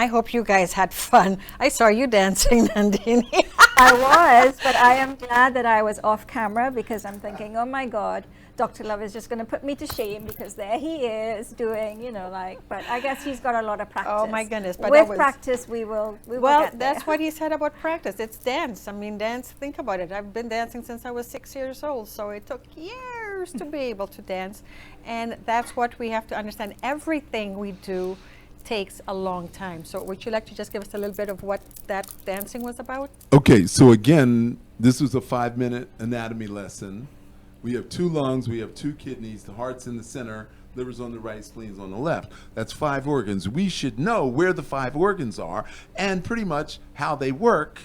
I hope you guys had fun. I saw you dancing, Nandini. I was, but I am glad that I was off camera because I'm thinking, oh my God, Dr. Love is just going to put me to shame because there he is doing, but I guess he's got a lot of practice. Oh my goodness. But with practice, we will well, get that's there. what he said about practice. It's dance. I mean, dance, think about it. I've been dancing since I was 6 years old, so it took years to be able to dance. And that's what we have to understand. Everything we do takes a long time. So would you like to just give us a little bit of what that dancing was about? Okay, so again, this was a 5-minute anatomy lesson. We have 2 lungs, we have 2 kidneys, the heart's in the center, liver's on the right, spleen's on the left. That's 5 organs. We should know where the 5 organs are and pretty much how they work,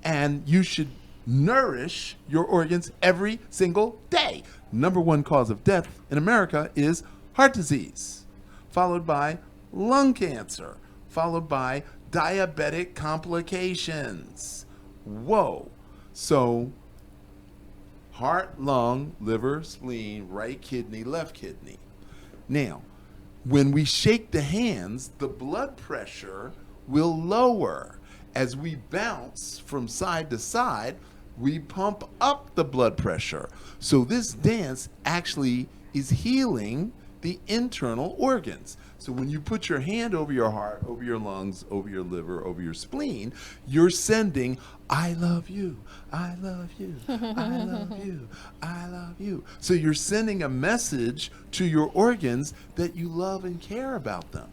and you should nourish your organs every single day. Number 1 cause of death in America is heart disease, followed by lung cancer, followed by diabetic complications. Whoa. So heart, lung, liver, spleen, right kidney, left kidney. Now, when we shake the hands, the blood pressure will lower. As we bounce from side to side, we pump up the blood pressure. So this dance actually is healing the internal organs. So when you put your hand over your heart, over your lungs, over your liver, over your spleen, you're sending, I love you, I love you, I love you, I love you. So you're sending a message to your organs that you love and care about them.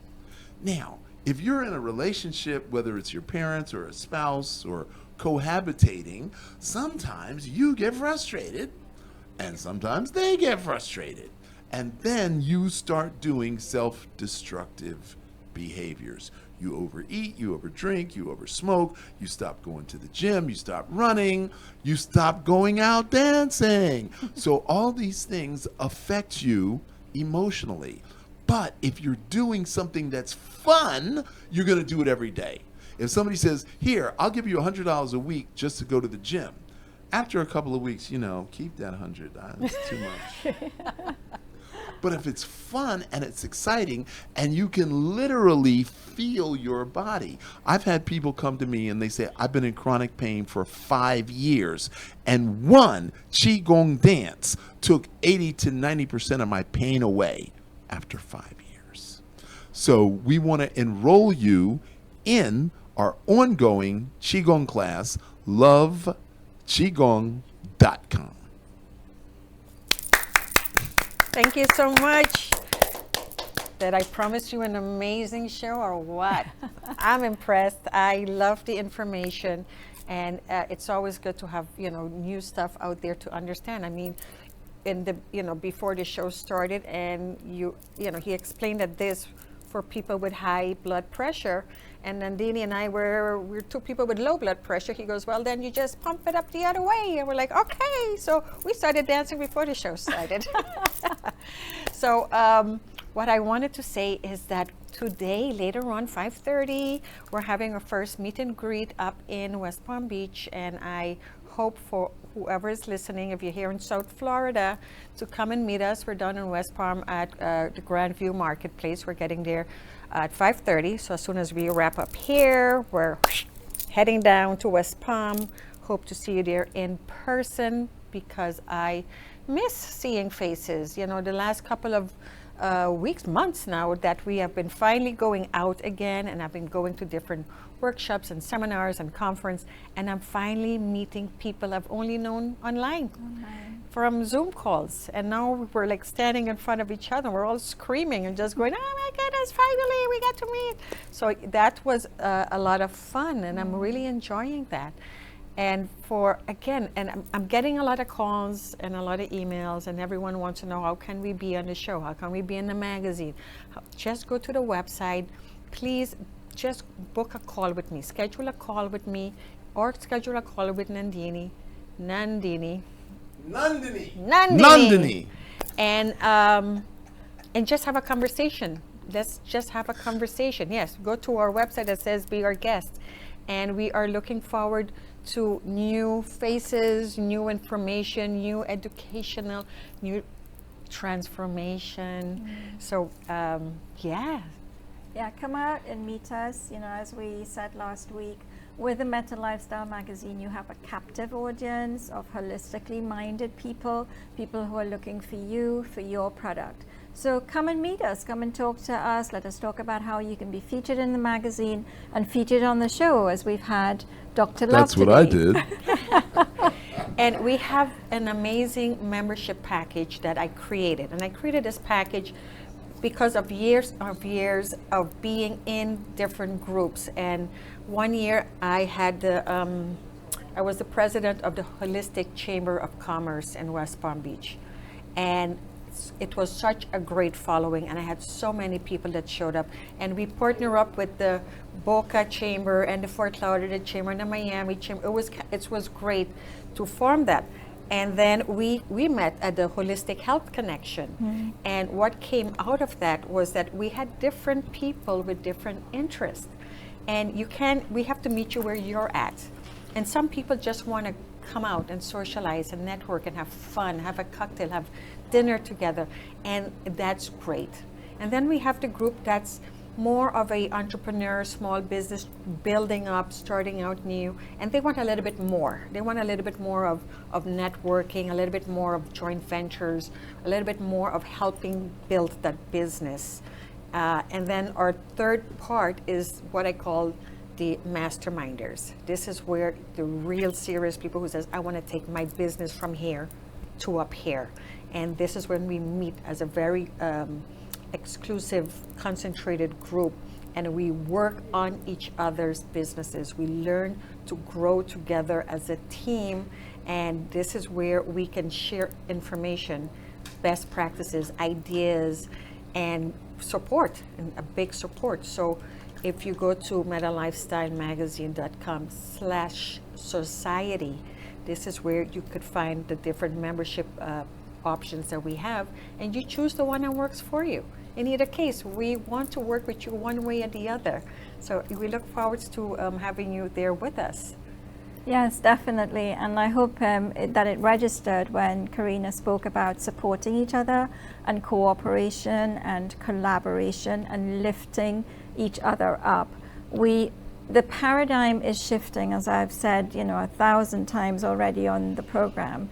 Now, if you're in a relationship, whether it's your parents or a spouse or cohabitating, sometimes you get frustrated and sometimes they get frustrated. And then you start doing self-destructive behaviors. You overeat, you overdrink, you oversmoke, you stop going to the gym, you stop running, you stop going out dancing. So all these things affect you emotionally. But if you're doing something that's fun, you're going to do it every day. If somebody says, here, I'll give you $100 a week just to go to the gym. After a couple of weeks, keep that 100. That's too much. But if it's fun and it's exciting and you can literally feel your body. I've had people come to me and they say, I've been in chronic pain for 5 years and one Qigong dance took 80 to 90% of my pain away after 5 years. So we want to enroll you in our ongoing Qigong class, loveqigong.com. Thank you so much. Did I promise you an amazing show or what? I'm impressed. I love the information, and it's always good to have new stuff out there to understand. I mean, in the before the show started, and he explained that this for people with high blood pressure, and Nandini and I we're 2 people with low blood pressure. He goes, well, then you just pump it up the other way, and we're like, okay. So we started dancing before the show started. So what I wanted to say is that today, later on, 5:30, we're having our first meet and greet up in West Palm Beach, and I hope for whoever is listening, if you're here in South Florida, to come and meet us. We're down in West Palm at the Grandview Marketplace. We're getting there at 5:30. So as soon as we wrap up here, we're heading down to West Palm. Hope to see you there in person because I miss seeing faces. The last couple of weeks, months now that we have been finally going out again, and I've been going to different workshops and seminars and conference, and I'm finally meeting people I've only known online from Zoom calls, and now we're like standing in front of each other. We're all screaming and just going, oh my goodness, finally we got to meet. So that was a lot of fun, and I'm really enjoying that. And I'm getting a lot of calls and a lot of emails, and everyone wants to know, how can we be on the show? How can we be in the magazine? Just go to the website. Please just book a call with me. Schedule a call with me, or schedule a call with Nandini. And just have a conversation. Let's just have a conversation. Yes, go to our website that says be our guest. And we are looking forward to new faces, new information, new educational, new transformation. So Yeah, come out and meet us. You know, as we said last week, with the Meta Lifestyle magazine, you have a captive audience of holistically minded people, people who are looking for you, for your product. So come and meet us, come and talk to us. Let us talk about how you can be featured in the magazine and featured on the show, as we've had Dr. Love That's what I today. did. And we have an amazing membership package that I created. And I created this package because of years of being in different groups. And one year I had I was the president of the Holistic Chamber of Commerce in West Palm Beach. And it was such a great following, and I had so many people that showed up. And we partner up with the Boca Chamber and the Fort Lauderdale Chamber and the Miami Chamber. It was great to form that. And then we met at the Holistic Health Connection. And what came out of that was that we had different people with different interests. And we have to meet you where you're at. And some people just want to come out and socialize and network and have fun, have a cocktail, have dinner together, and that's great. And then we have the group that's more of a entrepreneur, small business, building up, starting out new, and they want a little bit more. They want a little bit more of networking, a little bit more of joint ventures, a little bit more of helping build that business. And then our third part is what I call the masterminders. This is where the real serious people who says, I want to take my business from here to up here. And this is when we meet as a very exclusive, concentrated group, and we work on each other's businesses. We learn to grow together as a team, and this is where we can share information, best practices, ideas, and support, and a big support. So if you go to metalifestylemagazine.com/society, this is where you could find the different membership options that we have, and you choose the one that works for you. In either case, we want to work with you one way or the other. So we look forward to having you there with us. Yes, definitely. And I hope that it registered when Karina spoke about supporting each other and cooperation and collaboration and lifting each other up. The paradigm is shifting, as I've said, 1,000 times already on the program.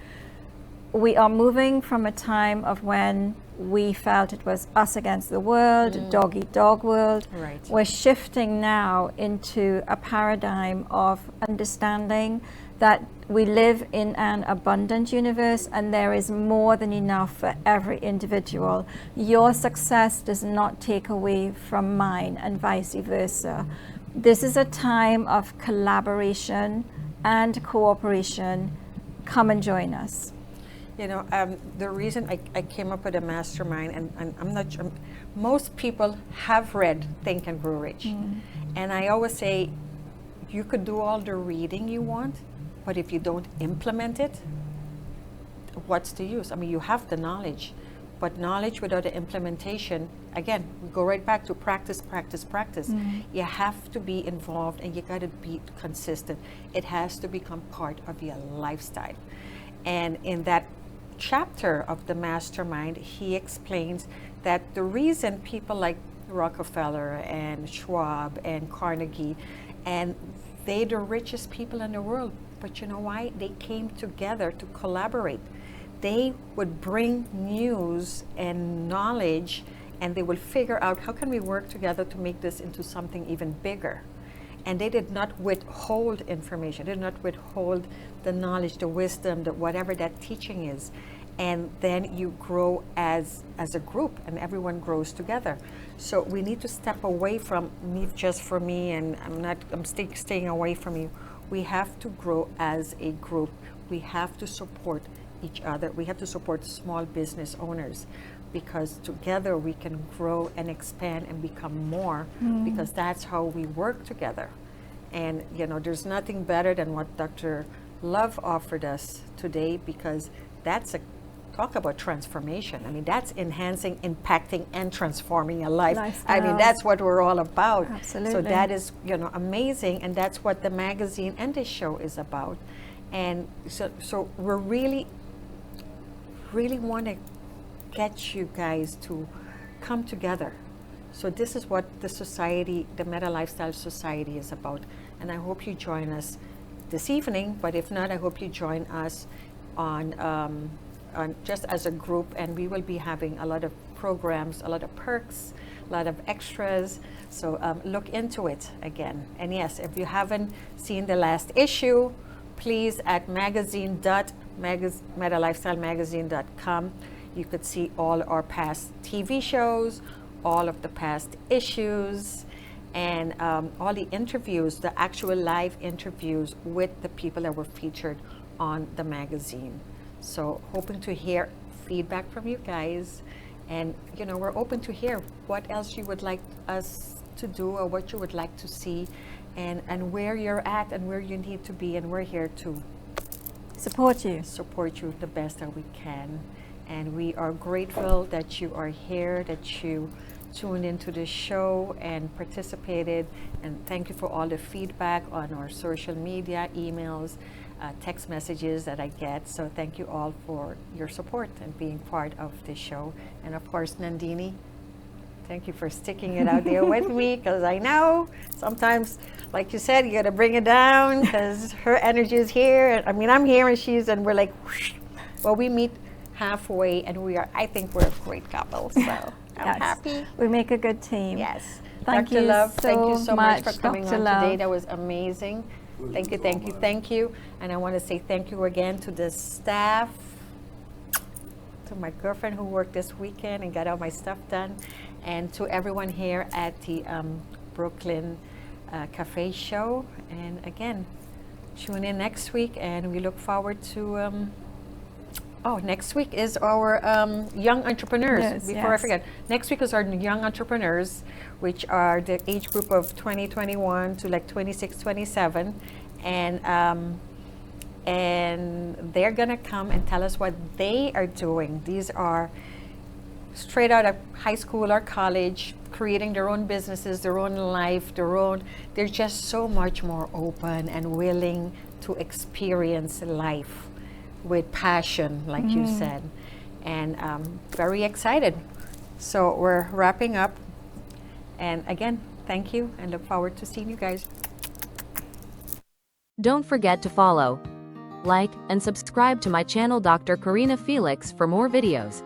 We are moving from a time of when we felt it was us against the world, dog eat dog world. Right. We're shifting now into a paradigm of understanding that we live in an abundant universe and there is more than enough for every individual. Your success does not take away from mine, and vice versa. This is a time of collaboration and cooperation. Come and join us. The reason I came up with a mastermind, and I'm not sure, most people have read Think and Grow Rich. And I always say, you could do all the reading you want, but if you don't implement it, what's the use? I mean, you have the knowledge, but knowledge without the implementation, again, we go right back to practice, practice, practice. You have to be involved, and you got to be consistent. It has to become part of your lifestyle. And in that chapter of the mastermind, he explains that the reason people like Rockefeller and Schwab and Carnegie, and they're the richest people in the world, but you know why? They came together to collaborate. They would bring news and knowledge, and they would figure out how can we work together to make this into something even bigger. And they did not withhold information. They did not withhold the knowledge, the wisdom, whatever that teaching is. And then you grow as a group, and everyone grows together. So we need to step away from me just for me, and I'm staying away from you. We have to grow as a group. We have to support each other. We have to support small business owners, because together we can grow and expand and become more, because that's how we work together. And there's nothing better than what Dr. Love offered us today, because that's talk about transformation. I mean, that's enhancing, impacting, and transforming a life. Lifestyle. I mean, that's what we're all about. Absolutely. So that is, amazing, and that's what the magazine and the show is about. And so we're really want to get you guys to come together, So this is what the society, the Meta Lifestyle Society, is about. And I hope you join us this evening, but if not, I hope you join us on just as a group, and we will be having a lot of programs, a lot of perks, a lot of extras. So look into it again. And yes, if you haven't seen the last issue, please at metalifestylemagazine.com. You could see all our past TV shows, all of the past issues, and all the interviews, the actual live interviews with the people that were featured on the magazine. So hoping to hear feedback from you guys, and you know, we're open to hear what else you would like us to do, or what you would like to see, and where you're at and where you need to be, and we're here to Support you. support you the best that we can. And we are grateful that you are here, that you tuned into the show and participated, and thank you for all the feedback on our social media, emails, text messages that I get. So thank you all for your support and being part of the show. And of course, Nandini, thank you for sticking it out there with me, because I know sometimes, like you said, you got to bring it down because her energy is here. I mean, I'm here and she's, and we're like, whoosh. Well, we meet halfway, and I think we're a great couple. So I'm Yes. happy. We make a good team. Yes. Thank Dr. you Love, thank you so so much for much, coming Dr. on Love. today. That was amazing. Thank you, thank you, thank you. And I want to say thank you again to the staff, to my girlfriend who worked this weekend and got all my stuff done, and to everyone here at the Brooklyn Cafe Show. And again, tune in next week, and we look forward to next week is our young entrepreneurs. Yes, Before I yes. forget, next week is our young entrepreneurs, which are the age group of 2021 to like 26, 27. And they're gonna come and tell us what they are doing. These are straight out of high school or college, creating their own businesses, their own life, they're just so much more open and willing to experience life with passion, like you said. And very excited. So we're wrapping up. And again, thank you, and look forward to seeing you guys. Don't forget to follow, like, and subscribe to my channel Dr. Karina Felix for more videos.